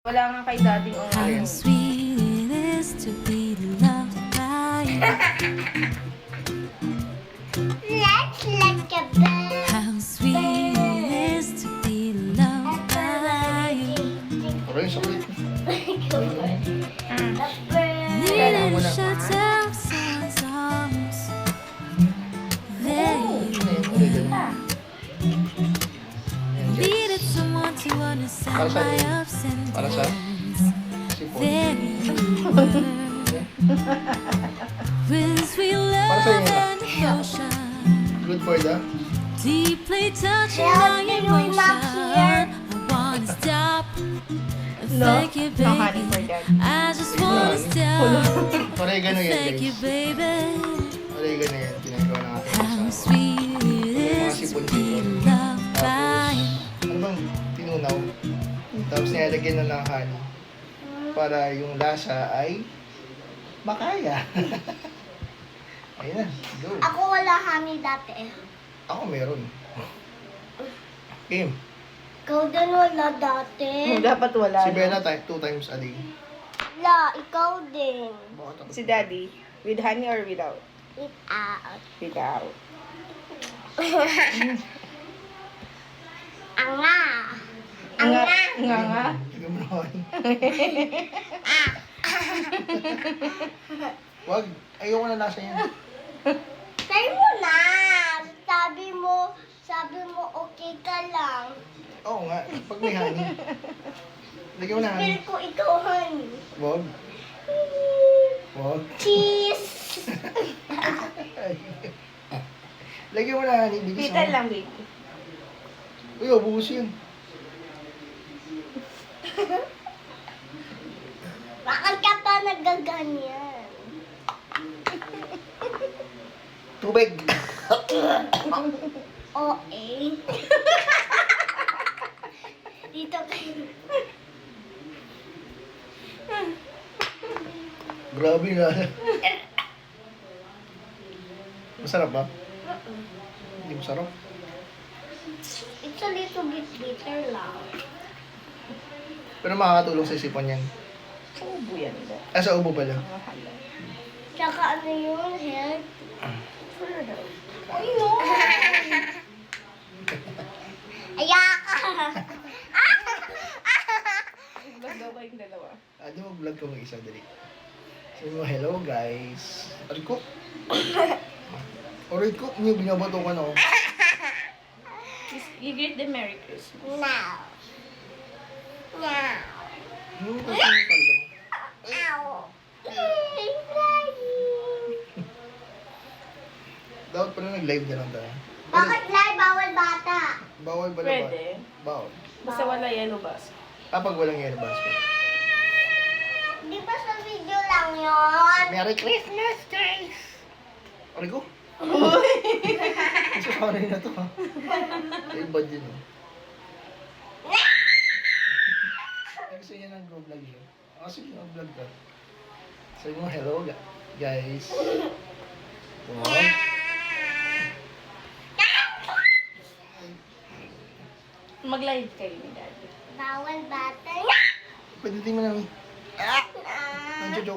Wala nga kay dating How sweet it is to be loved by you. Let's like a bird. How sweet it is to be loved by you. Aray, sakit. Needed a shelter of someone's arms. There you were. Needed someone to understand my ups and Para sa downs. sipon. There you were. With sweet love sa'yo yun, and devotion. Good for the... Deeply touching Kaya my pinuwi mo here. emotion. I wanna stop. No, Thank you, no honey for baby. that. I just wanna stop. Oregano yan, Thank you, guys. baby. Oregano yan. Ginagawa ng ating How asawa. sweet it is to be loved by you. Ano bang tinunaw? Tapos nilalagyan na ng honey. Para yung lasa ay makaya. Ayun na, go. Ako wala honey dati. Ako meron. Kim, Ikaw din wala dati. Dapat wala. si no? Bella 2 times a day. Wala, ikaw din. Bakit ako? Si Daddy. With honey or without? Eat out. Without. Anga. Nga, Anga. nga nga. Tignan mo naman. Wag, ayoko na lasa yan. Try mo na. Sabi mo okay ka lang. Oo nga, pag may honey. Lagyan mo na honey. Feel ko ikaw honey. Wag. Wag. Cheese. Lagyan mo na honey, bilis Tita mo. lang, baby. Uy, ubuhos yun. Bakit ka pa nagaganyan? Tubig. Okay. Dito kayo. Grabe na. Masarap ba? Hindi masarap. It's a little bit bitter lang. Pero makakatulong sa isipan yan. Ubo yan. Ah, sa ubo pala. Mahala. Tsaka ano yung health? Ay, no! Ayaka! Vlog daw ba yung dalawa? Ah, di mag-vlog ko mag-isa, dali. Sabi mo, hello guys. Aray ko. Aray ko, niyo binabato ka na ako. You greet them Merry Christmas. Now. Now. Kasi yung kaldo. Ow. Hey, flying. Dapat pala nag-live na lang tayo. Bakit live bawal bata? Bawal ba na ba? Pwede. Bawal. Basta wala yellow basket. Kapag walang yellow basket. Di ba sa video lang yon? Merry Christmas, guys! Aray ko. Sorry na to, ha? Ay, bad yun, oh. Gusto niya ng go vlog yun. Ah, sige, vlog ka. Sabi mo, hello, guys. Wow. Mag-live kayo ni Daddy. Bawal bata. Pwede din mo namin. Ah. Nandiyo